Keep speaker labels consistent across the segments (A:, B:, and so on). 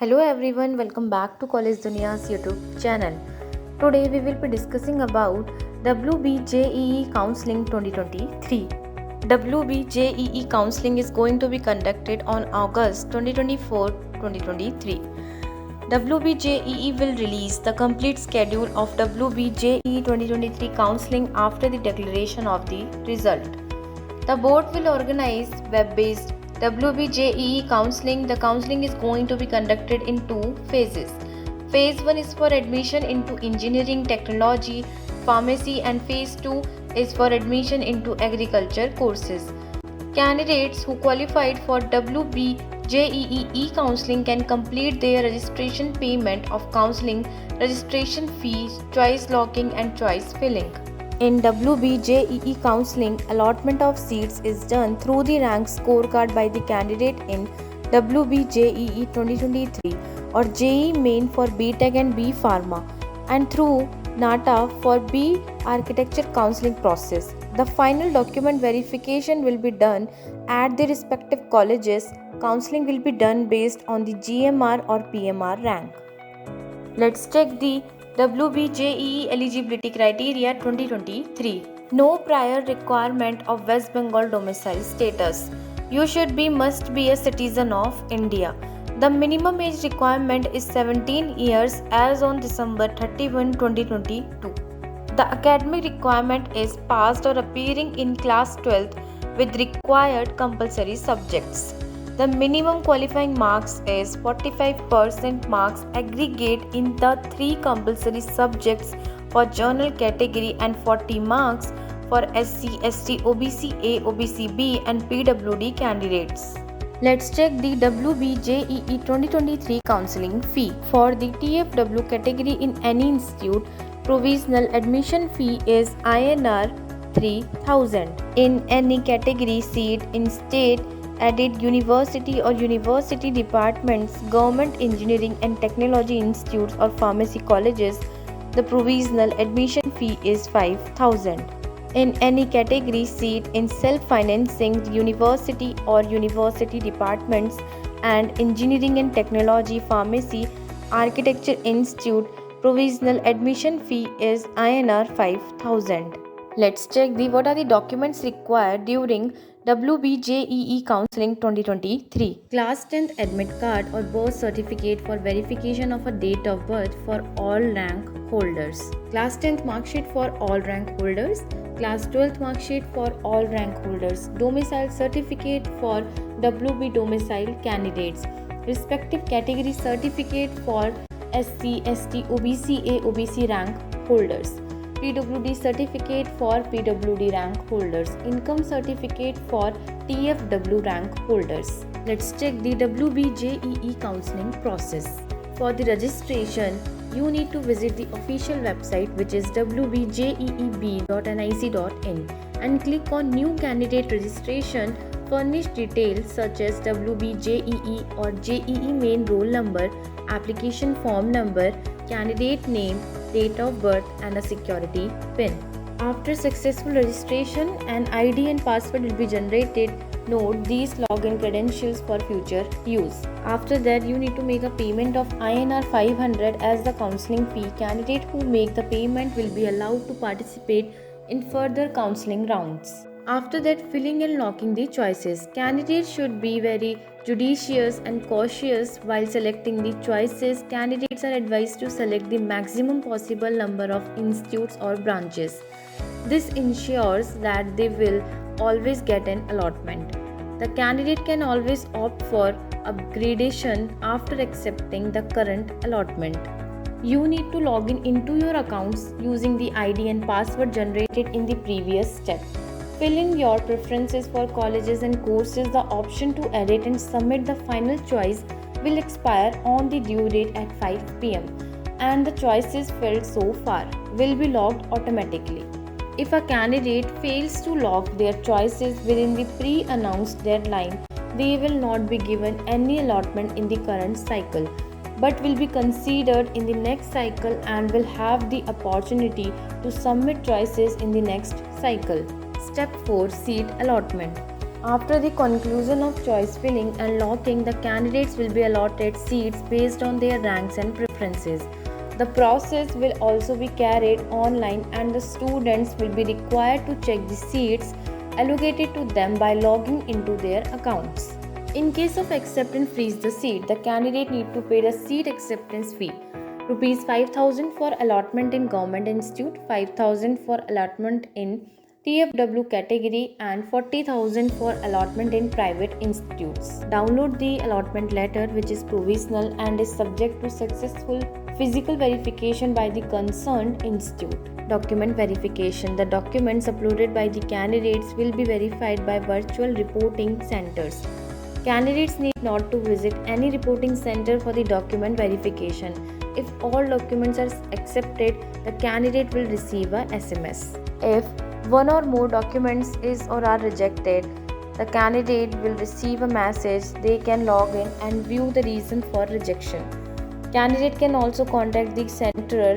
A: Hello everyone, welcome back to College Dunia's YouTube channel. Today we will be discussing about WBJEE Counseling 2023. WBJEE Counseling is going to be conducted on August 2023. WBJEE will release the complete schedule of WBJEE 2023 counseling after the declaration of the result. The board will organize web-based WBJEE counseling. The counseling is going to be conducted in two phases. Phase 1 is for admission into engineering, technology, pharmacy, and phase 2 is for admission into agriculture courses. Candidates who qualified for WBJEE counseling can complete their registration payment of counseling, registration fees, choice locking and choice filling. In WBJEE counseling, allotment of seats is done through the rank scorecard by the candidate in WBJEE 2023 or JEE Main for BTech and B Pharma and through NATA for B Architecture counseling process. The final document verification will be done at the respective colleges. Counseling will be done based on the GMR or PMR rank. Let's check the WBJEE eligibility criteria 2023. No prior requirement of West Bengal domicile status. You must be a citizen of India. The minimum age requirement is 17 years as on December 31, 2022. The academic requirement is passed or appearing in class 12th with required compulsory subjects. The minimum qualifying marks is 45% marks aggregate in the 3 compulsory subjects for general category and 40 marks for SC, ST, OBC A, OBC B and PWD candidates. Let's check the WBJEE 2023 counseling fee. For the TFW category in any institute, provisional admission fee is INR 3000. In any category seat in state added university or university departments, government engineering and technology institutes or pharmacy colleges, the provisional admission fee is 5000. In any category seat in self-financing university or university departments and engineering and technology, pharmacy, architecture institute, provisional admission fee is INR 5000. Let's check what are the documents required during WBJEE Counseling 2023. Class 10th admit card or birth certificate for verification of a date of birth for all rank holders. Class 10th mark sheet for all rank holders. Class 12th mark sheet for all rank holders. Domicile certificate for WB domicile candidates. Respective category certificate for SC, ST, OBC A, OBC rank holders. PWD certificate for PWD rank holders. Income certificate for TFW rank holders. Let's check the WBJEE counseling process. For the registration, you need to visit the official website, which is wbjeeb.nic.in, and click on New Candidate Registration. Furnish details such as WBJEE or JEE Main roll number, application form number, candidate name, date of birth and a security PIN. After successful registration, an ID and password will be generated. Note these login credentials for future use. After that, you need to make a payment of INR 500 as the counseling fee. Candidate who make the payment will be allowed to participate in further counseling rounds. After that, filling and locking the choices. Candidates should be very judicious and cautious while selecting the choices. Candidates are advised to select the maximum possible number of institutes or branches. This ensures that they will always get an allotment. The candidate can always opt for upgradation after accepting the current allotment. You need to log into your accounts using the ID and password generated in the previous step. Fill in your preferences for colleges and courses. The option to edit and submit the final choice will expire on the due date at 5 p.m. and the choices filled so far will be logged automatically. If a candidate fails to log their choices within the pre-announced deadline, they will not be given any allotment in the current cycle, but will be considered in the next cycle and will have the opportunity to submit choices in the next cycle. Step 4. Seat allotment. After the conclusion of choice filling and locking, the candidates will be allotted seats based on their ranks and preferences. The process will also be carried online and the students will be required to check the seats allocated to them by logging into their accounts. In case of accept and freeze the seat, the candidate need to pay the seat acceptance fee. Rupees 5,000 for allotment in government institute, 5,000 for allotment in TFW category and 40,000 for allotment in private institutes. Download the allotment letter which is provisional and is subject to successful physical verification by the concerned institute. Document verification. The documents uploaded by the candidates will be verified by virtual reporting centers. Candidates need not to visit any reporting center for the document verification. If all documents are accepted, the candidate will receive a SMS. If one or more documents is or are rejected, the candidate will receive a message. They can log in and view the reason for rejection. Candidate can also contact the central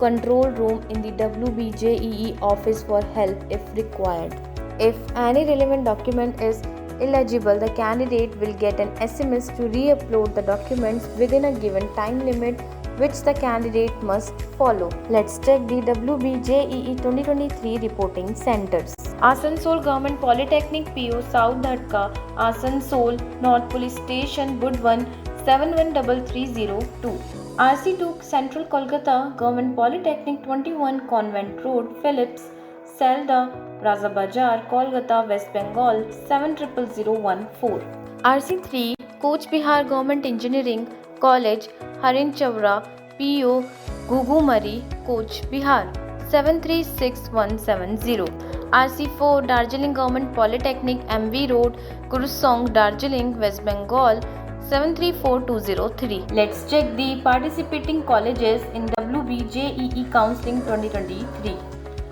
A: control room in the WBJEE office for help if required. If any relevant document is illegible, the candidate will get an SMS to re-upload the documents within a given time limit which the candidate must follow. Let's check the WBJEE 2023 reporting centers. Asansol Government Polytechnic PO South Dhatka, Asansol North Police Station Budwan 713302. RC2 Central Kolkata Government Polytechnic 21 Convent Road Phillips Selda Raza Bazar Kolkata West Bengal 700014. RC3 Coach Bihar Government Engineering College Harin Chavra PO Gugumari Coach Bihar 736170. RC4 Darjeeling Government Polytechnic MV Road Kurusong Darjeeling West Bengal 734203. Let's check the participating colleges in WBJEE Counseling 2023.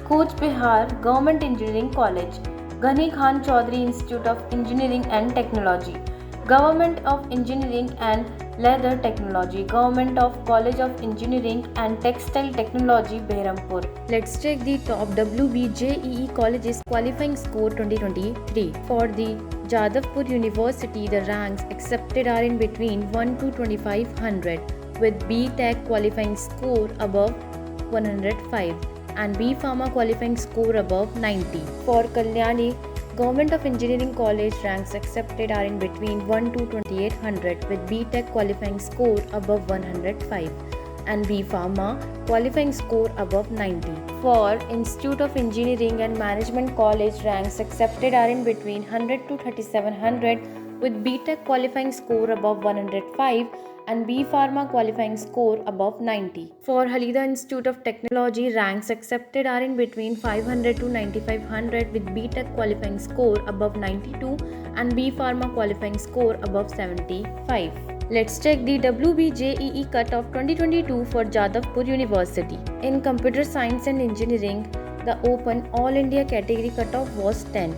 A: Coach Bihar Government Engineering College, Ghani Khan Chaudhary Institute of Engineering and Technology, Government of Engineering and Leather Technology, Government of College of Engineering and Textile Technology, Behrampur. Let's check the top WBJEE colleges qualifying score 2023. For the Jadavpur University, the ranks accepted are in between 1 to 2500 with B.Tech qualifying score above 105 and B Pharma qualifying score above 90. For Kalyani, Government of Engineering College ranks accepted are in between 1 to 2800 with B.Tech qualifying score above 105 and B Pharma qualifying score above 90. For Institute of Engineering and Management College ranks accepted are in between 100 to 3700 with B.Tech qualifying score above 105 and B Pharma qualifying score above 90. For Halida Institute of Technology, ranks accepted are in between 500 to 9500 with B.Tech qualifying score above 92 and B Pharma qualifying score above 75. Let's check the WBJEE cutoff 2022 for Jadavpur University. In Computer Science and Engineering, the Open All India category cutoff was 10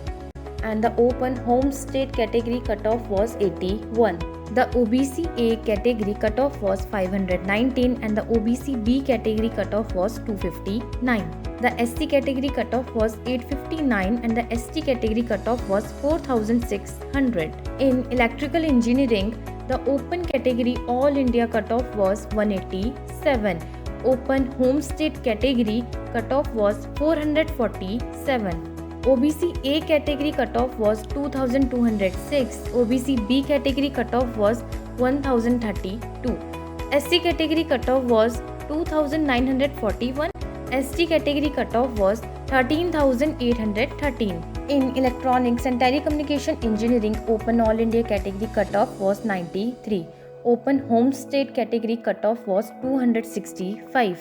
A: and the Open Home State category cutoff was 81. The OBC A category cutoff was 519 and the OBC B category cutoff was 259. The SC category cutoff was 859 and the ST category cutoff was 4600. In Electrical Engineering, the Open category All India cutoff was 187. Open Home State category cutoff was 447. OBC A category cutoff was 2206, OBC B category cutoff was 1032, SC category cutoff was 2941, ST category cutoff was 13813. In Electronics and Telecommunication Engineering, Open All India category cutoff was 93, Open Home State category cutoff was 265.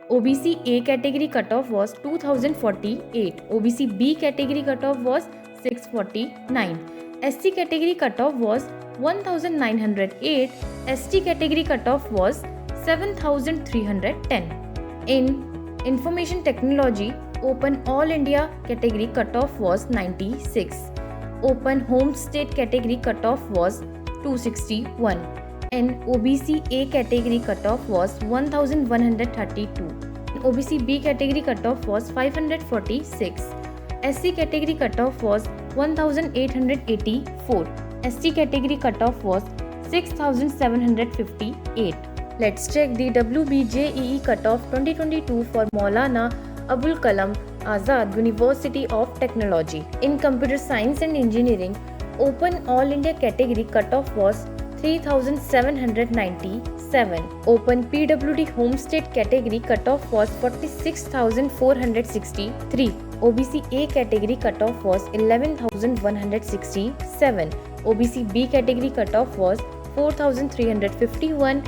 A: OBC A category cutoff was 2048, OBC B category cutoff was 649, SC category cutoff was 1908, ST category cutoff was 7310. In Information Technology, Open All India category cutoff was 96, Open Home State category cutoff was 261. And OBC A category cutoff was 1132. OBC B category cutoff was 546. SC category cutoff was 1884. ST category cutoff was 6758. Let's check the WBJEE cutoff 2022 for Maulana Abul Kalam Azad University of Technology. In Computer Science and Engineering, Open All India category cutoff was 3797. Open PWD Home State category cutoff was 46463. OBC A category cutoff was 11167. OBC B category cutoff was 4351.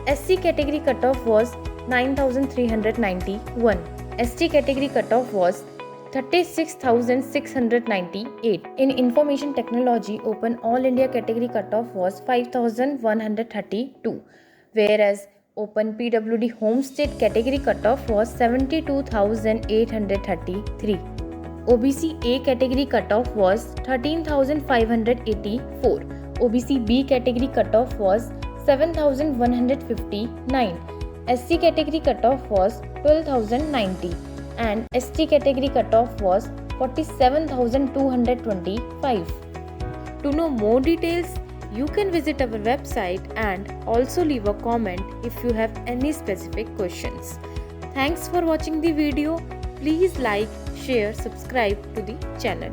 A: SC category cutoff was 9391. ST category cutoff was 36,698. In Information Technology, Open All India category cutoff was 5,132, whereas Open PWD Home State category cutoff was 72,833. OBC A category cutoff was 13,584. OBC B category cutoff was 7,159. SC category cutoff was 12,090. And ST category cutoff was 47,225. To know more details, you can visit our website and also leave a comment if you have any specific questions. Thanks for watching the video. Please like, share, subscribe to the channel.